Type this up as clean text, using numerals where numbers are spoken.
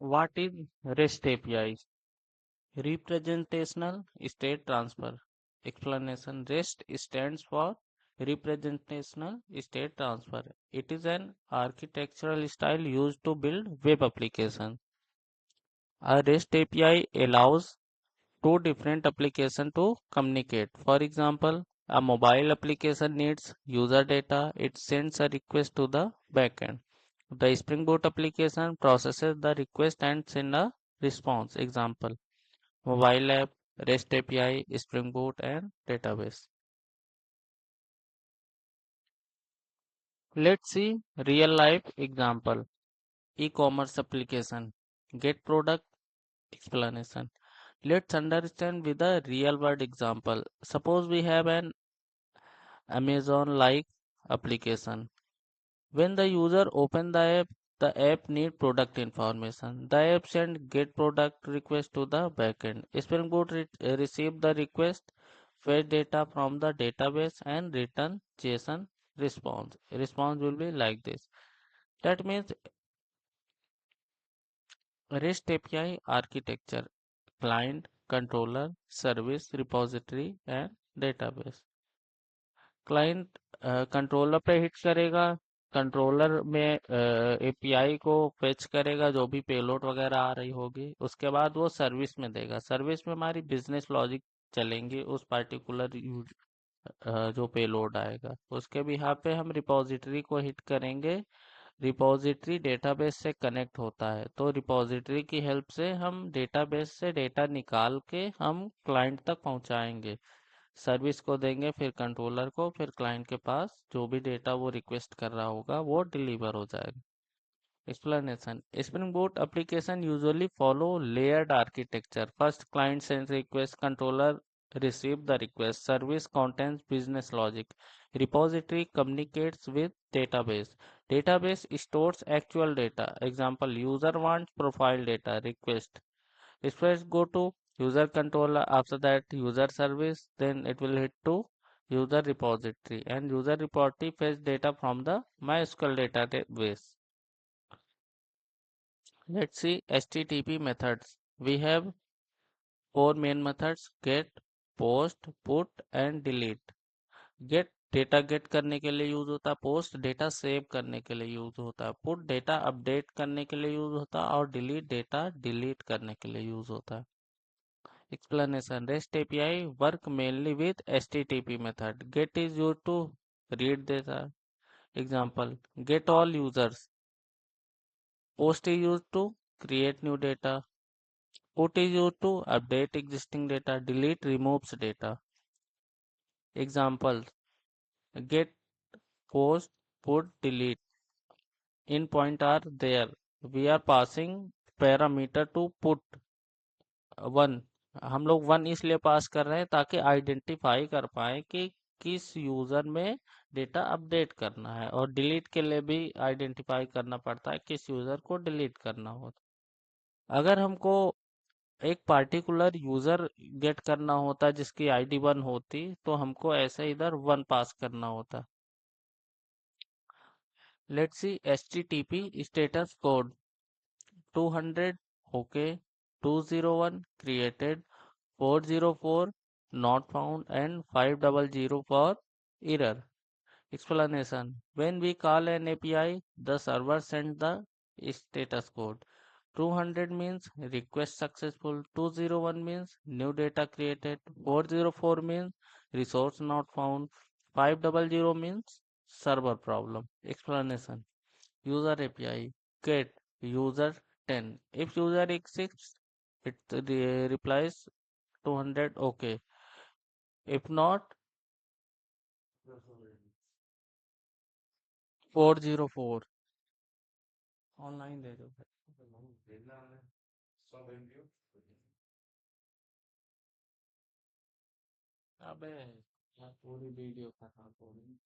What is REST API? Representational State Transfer. Explanation: REST stands for Representational State Transfer. It is an architectural style used to build web applications. A REST API allows two different applications to communicate. For example, a mobile application needs user data. It sends a request to the backend. The Spring Boot application processes the request and sends a response. Example: mobile app, REST API, Spring Boot, and database. Let's see real life example. E-commerce application. Get product. Explanation. Let's understand with a real world example. Suppose we have an Amazon like application. When the user open the app need product information. The app send get product request to the backend. Spring Boot receive the request, fetch data from the database and return JSON response. Response will be like this. That means REST API architecture: client, controller, service, repository and database. Client controller पे hit करेगा, controller में API को fetch करेगा जो भी payload वगैरह आ रही होगी, उसके बाद वो सर्विस में देगा। सर्विस में हमारी बिजनेस लॉजिक चलेंगी उस पार्टिकुलर यूज जो पेलोड आएगा। उसके भी यहाँ पे हम रिपोजिटरी को हिट करेंगे। रिपोजिटरी डेटाबेस से कनेक्ट होता है, तो रिपोजिटरी की हेल्प से हम डेटाबेस से डेटा निकाल के हम क्लाइंट तक पहुंचाएंगे। सर्विस को देंगे, फिर कंट्रोलर को, फिर क्लाइंट के पास जो भी डेटा वो रिक्वेस्ट कर रहा होगा वो डिलीवर हो जाएगा। Explanation: Spring Boot application usually follow layered architecture. First, client sends request, controller receive the request, service contains business logic, repository communicates with database. Database stores actual data. Example: user wants profile data, request. Request go to user controller, after that user service, then it will hit to user repository, and user repository fetch data from the MySQL database. Let's see HTTP methods. We have four main methods: get, post, put and delete. Get data gate करने के लिए use होता है, post data save करने के लिए use होता है, पुट डेटा अपडेट करने के लिए यूज होता है और डिलीट डेटा डिलीट करने के लिए यूज होता है। Explanation: REST API work mainly with HTTP method. Get is used to read data. Example: get all users. Post is used to create new data. Put is used to update existing data. Delete removes data. Examples: get, post, put, delete. In point are there. We are passing parameter to put 1। हम लोग 1 इसलिए पास कर रहे हैं ताकि identify कर पाए कि किस यूजर में डेटा अपडेट करना है, और डिलीट के लिए भी आइडेंटिफाई करना पड़ता है किस यूजर को डिलीट करना हो। अगर हमको एक पार्टिकुलर यूजर गेट करना होता जिसकी आईडी 1 होती, तो हमको ऐसे इधर 1 पास करना होता। Let's see HTTP status code: 200 okay, 201 created, 404 not found and 500 for error. Explanation: when we call an API, the server sends the status code. 200 means request successful, 201 means new data created, 404 means resource not found, 500 means server problem. Explanation: user API get user 10. If user exists, it replies 200 okay. If not, 404। Online दे दो। अबे यार पूरी video खराब हो गई।